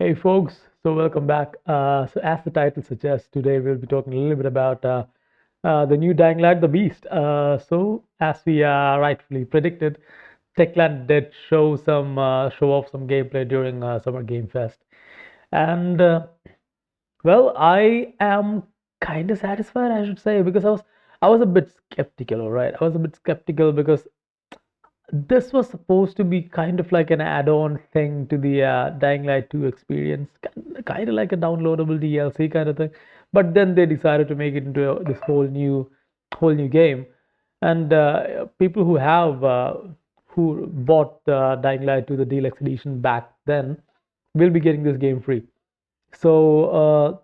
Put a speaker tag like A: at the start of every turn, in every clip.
A: Hey folks, so welcome back. So as the title suggests, today we'll be talking a little bit about the new Dying Light, the Beast. So as we rightfully predicted, Techland did show off some gameplay during Summer Game Fest, and well, I am kind of satisfied, I should say, because I was a bit skeptical. All right, I was a bit skeptical because this was supposed to be kind of like an add-on thing to the Dying Light 2 experience, kind of like a downloadable DLC kind of thing. But then they decided to make it into this whole new game, and people who bought Dying Light 2 the deluxe edition back then will be getting this game free. So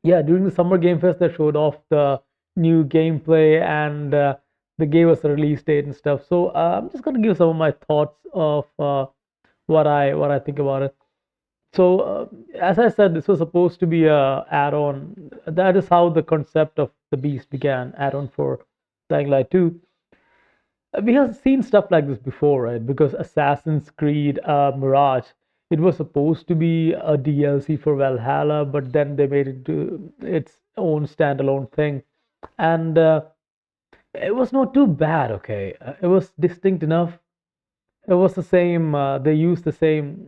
A: yeah, during the Summer Game Fest, they showed off the new gameplay and they gave us a release date and stuff. So I'm just gonna give some of my thoughts of what I think about it. So as I said, this was supposed to be a add-on. That is how the concept of the Beast began, add-on for Dying Light 2. We have seen stuff like this before, right? Because Assassin's Creed Mirage, it was supposed to be a DLC for Valhalla, but then they made it into its own standalone thing, and it was not too bad. Okay, it was distinct enough. It was the same. They used the same.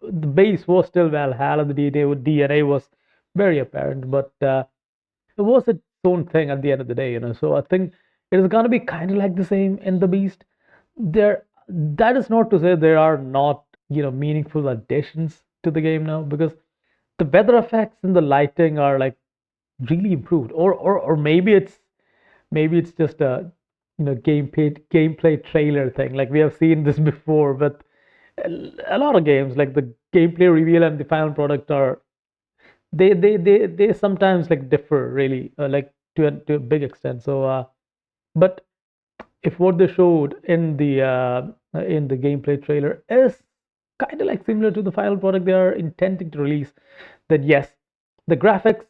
A: The base was still Valhalla. The DNA was very apparent, but it was its own thing at the end of the day, So I think it is gonna be kind of like the same in the Beast. There, that is not to say there are not, meaningful additions to the game now, because the weather effects and the lighting are like really improved, or maybe it's just a gameplay trailer thing. Like we have seen this before, but a lot of games like the gameplay reveal and the final product are they sometimes like differ really, like to a big extent. So but if what they showed in the gameplay trailer is kind of like similar to the final product they are intending to release, then yes, the graphics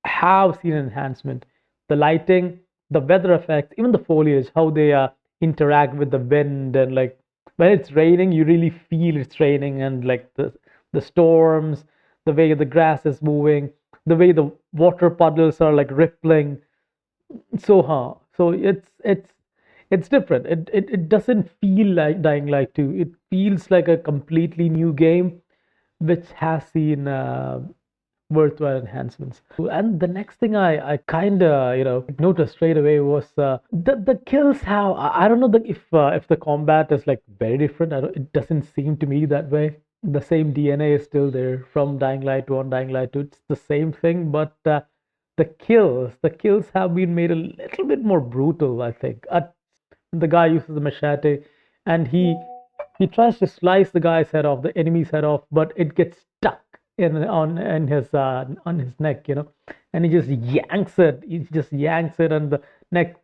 A: have seen an enhancement. The lighting, the weather effects, even the foliage, how they interact with the wind, and like when it's raining, you really feel it's raining, and like the storms, the way the grass is moving, the way the water puddles are like rippling. So it's different. It doesn't feel like Dying Light 2. It feels like a completely new game, which has seen worthwhile enhancements. And the next thing I kind of noticed straight away was the kills. How I don't know if the combat is like very different. It doesn't seem to me that way. The same DNA is still there from Dying Light 1, Dying Light 2. It's the same thing, but the kills have been made a little bit more brutal, I think. The guy uses a machete, and he tries to slice the guy's head off, the enemy's head off, but it gets stuck on his neck, and he just yanks it. He just yanks it, and the neck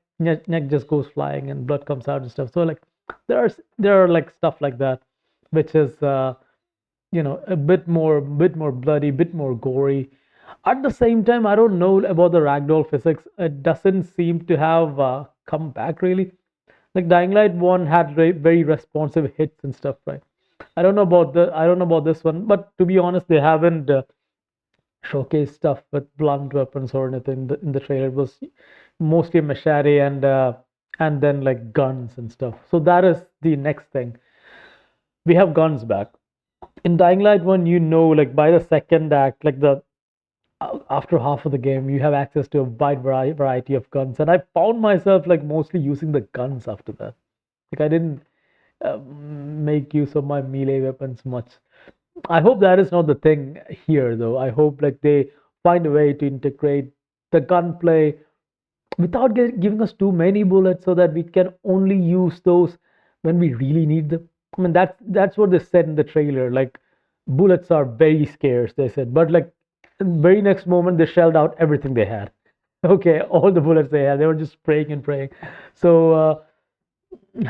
A: just goes flying, and blood comes out and stuff. So like there are like stuff like that, which is a bit more bloody, bit more gory. At the same time, I don't know about the ragdoll physics. It doesn't seem to have come back really. Like Dying Light 1 had very responsive hits and stuff, right? I don't know about this one, but to be honest, they haven't showcased stuff with blunt weapons or anything in the trailer. It was mostly machete and then like guns and stuff. So that is the next thing. We have guns back. In Dying Light 1, like by the second act, like the after half of the game, you have access to a wide variety of guns, and I found myself like mostly using the guns after that. Like I didn't make use of my melee weapons much. I hope that is not the thing here, though. I hope like they find a way to integrate the gunplay without giving us too many bullets, so that we can only use those when we really need them. I mean, that's what they said in the trailer. Like bullets are very scarce, they said, but like very next moment they shelled out everything they had. Okay, all the bullets they had, they were just spraying and praying. So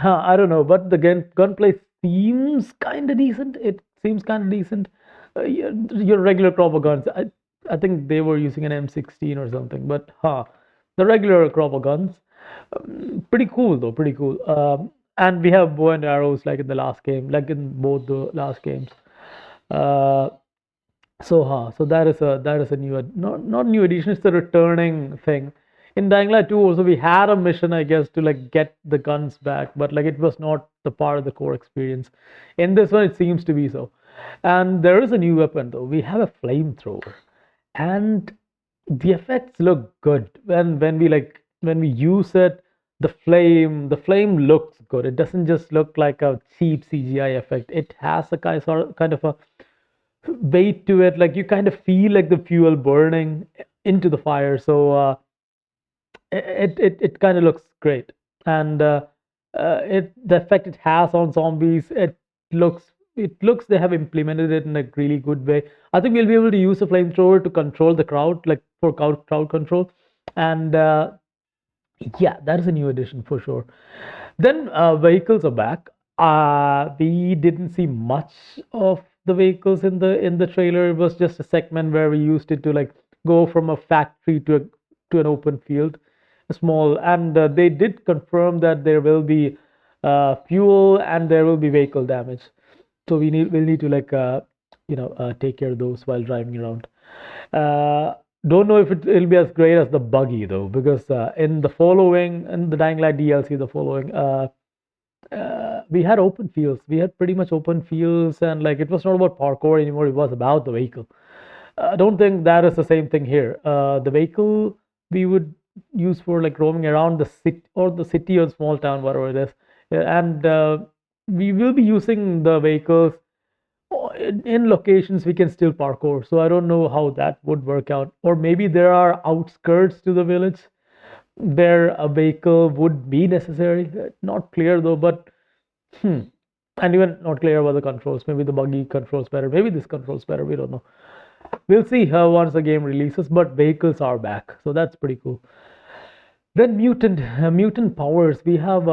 A: I don't know, but the gunplay seems kind of decent. It seems kind of decent. Your regular crop of guns. I think they were using an M16 or something, but the regular crop of guns, pretty cool though, pretty cool. And we have bow and arrows like in the last game, like in both the last games. Uh, So that is a new not new addition. It's a returning thing. In Dying Light 2 also we had a mission, I guess, to like get the guns back, but like it was not the part of the core experience. In this one, it seems to be so. And there is a new weapon though. We have a flamethrower, and the effects look good when we use it. The flame looks good. It doesn't just look like a cheap CGI effect. It has a kind of a weight to it. Like you kind of feel like the fuel burning into the fire. So it kind of looks great, and it the effect it has on zombies. It looks they have implemented it in a really good way. I think we'll be able to use a flamethrower to control the crowd, like for crowd control, and yeah, that is a new addition for sure. Then vehicles are back. We didn't see much of the vehicles in the trailer. It was just a segment where we used it to like go from a factory to an open field, a small. And they did confirm that there will be fuel and there will be vehicle damage. So we'll need to like take care of those while driving around. Uh, don't know if it'll be as great as the buggy though, because in the Dying Light DLC, the following we had open fields. We had pretty much open fields, and like it was not about parkour anymore. It was about the vehicle. I don't think that is the same thing here. The vehicle we would use for like roaming around the city or small town, whatever it is. And we will be using the vehicles in locations we can still parkour. So I don't know how that would work out. Or maybe there are outskirts to the village where a vehicle would be necessary. Not clear though, but hmm. And even not clear about the controls. Maybe the buggy controls better. Maybe this controls better. We don't know. We'll see how once the game releases, but vehicles are back. So that's pretty cool. Then mutant powers. We have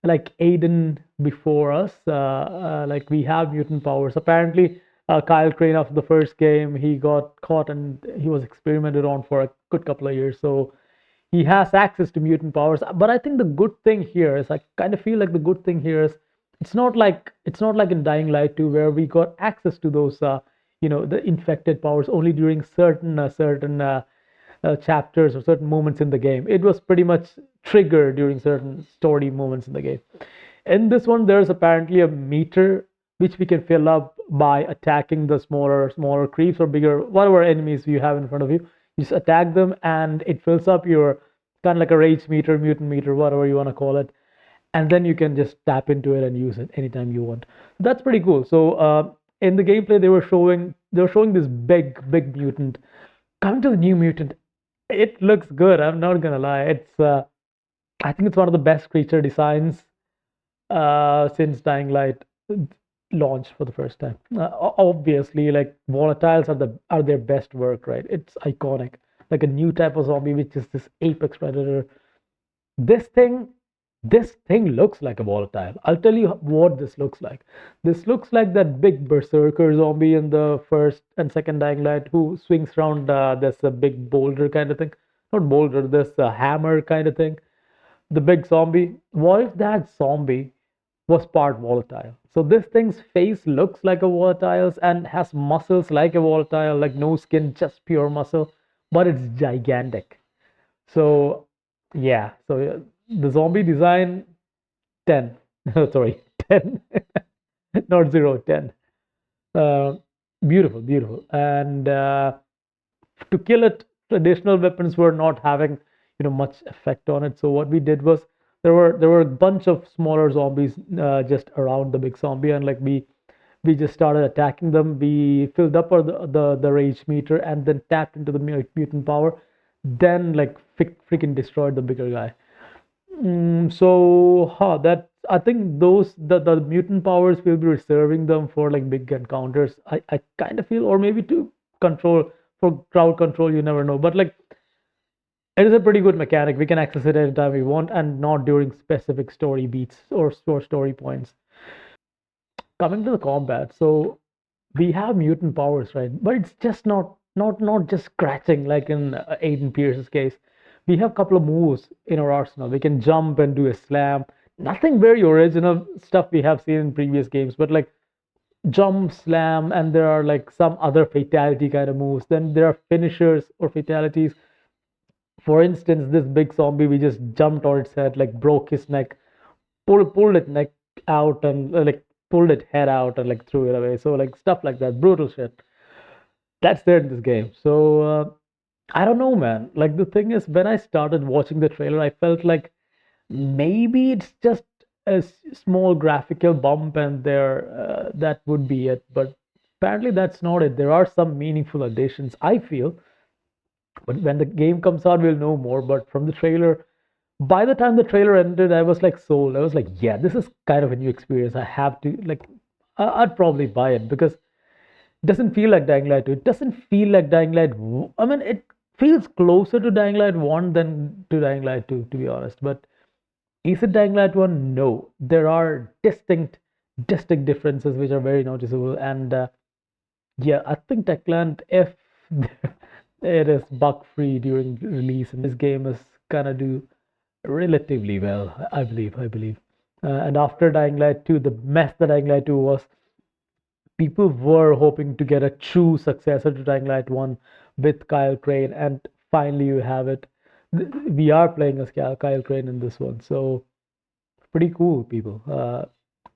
A: like Aiden before us. Like we have mutant powers. Apparently, Kyle Crane after the first game, he got caught and he was experimented on for a good couple of years. So he has access to mutant powers. But I think the good thing here is I kind of feel like the good thing here is it's not like in Dying Light 2 where we got access to those the infected powers only during certain chapters or certain moments in the game. It was pretty much triggered during certain story moments in the game. In this one, there's apparently a meter which we can fill up by attacking the smaller creeps or bigger whatever enemies you have in front of you. You just attack them, and it fills up your kind of like a rage meter, mutant meter, whatever you want to call it, and then you can just tap into it and use it anytime you want. That's pretty cool. So in the gameplay, they were showing this big mutant. Coming to the new mutant, it looks good. I'm not gonna lie. I think it's one of the best creature designs since Dying Light launched for the first time. Obviously, like volatiles are their best work, right? It's iconic, like a new type of zombie, which is this apex predator. This thing, this thing looks like a volatile. I'll tell you what this looks like. This looks like that big berserker zombie in the first and second Dying Light who swings around this big boulder kind of thing. Not boulder, this hammer kind of thing. The big zombie. What if that zombie was part volatile? So this thing's face looks like a volatile and has muscles like a volatile, like no skin, just pure muscle, but it's gigantic. So yeah, so the zombie design 10. Sorry, 10. Not 0, 10. Uh, Beautiful, beautiful. And to kill it, traditional weapons were not having much effect on it. So what we did was there were a bunch of smaller zombies just around the big zombie, and like we just started attacking them. We filled up the rage meter and then tapped into the mutant power. Then like freaking destroyed the bigger guy. So, that I think the mutant powers will be reserving them for like big encounters. I kind of feel, or maybe to control for crowd control. You never know, but like it is a pretty good mechanic. We can access it anytime we want, and not during specific story beats or story points. Coming to the combat, so we have mutant powers, right? But it's just not just scratching like in Aiden Pierce's case. We have a couple of moves in our arsenal. We can jump and do a slam. Nothing very original stuff we have seen in previous games, but like jump, slam, and there are like some other fatality kind of moves. Then there are finishers or fatalities. For instance, this big zombie, we just jumped on its head, like broke his neck, pulled its neck out, and like pulled its head out and like threw it away. So like stuff like that, brutal shit. That's there in this game. So I don't know, man. Like the thing is, when I started watching the trailer, I felt like maybe it's just a small graphical bump, and there that would be it. But apparently, that's not it. There are some meaningful additions, I feel. But when the game comes out, we'll know more. But from the trailer, by the time the trailer ended, I was like sold. I was like, yeah, this is kind of a new experience. I have to like, I'd probably buy it because it doesn't feel like Dying Light 2. It doesn't feel like Dying Light. I mean, it feels closer to Dying Light 1 than to Dying Light 2, to be honest. But is it Dying Light 1? No. There are distinct differences which are very noticeable. And yeah, I think Techland, if it is bug free during release, and this game is gonna do relatively well, I believe. And after Dying Light 2, the mess that Dying Light 2 was, people were hoping to get a true successor to Dying Light 1 with Kyle Crane, and finally you have it. We are playing as Kyle Crane in this one, so pretty cool, people.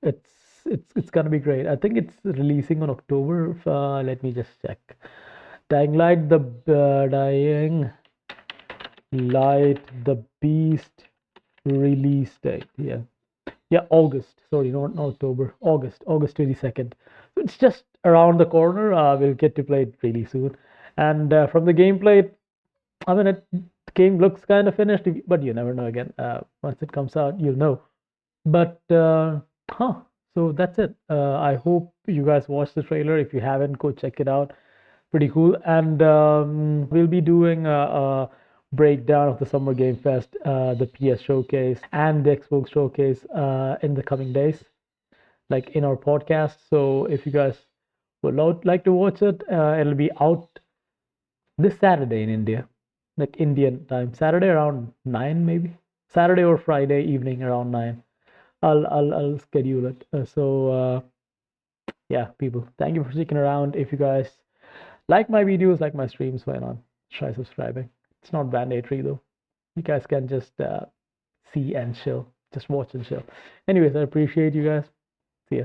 A: It's it's gonna be great. I think it's releasing on October. Let me just check. Dying Light the Beast release date. Yeah, August. Sorry, not October. August 22nd. So it's just around the corner. We'll get to play it really soon. And from the gameplay, I mean, the game looks kind of finished, but you never know again. Once it comes out, you'll know. But huh. So that's it. I hope you guys watched the trailer. If you haven't, go check it out. Pretty cool. And we'll be doing a breakdown of the Summer Game Fest, the PS Showcase, and the Xbox Showcase in the coming days, like in our podcast. So if you guys would like to watch it, it'll be out this Saturday in India, like Indian time. Saturday around 9, maybe. Saturday or Friday evening around 9. I'll schedule it. Yeah, people, thank you for sticking around. If you guys like my videos, like my streams, why not try subscribing? It's not mandatory though. You guys can just see and chill, just watch and chill. Anyways, I appreciate you guys. See ya.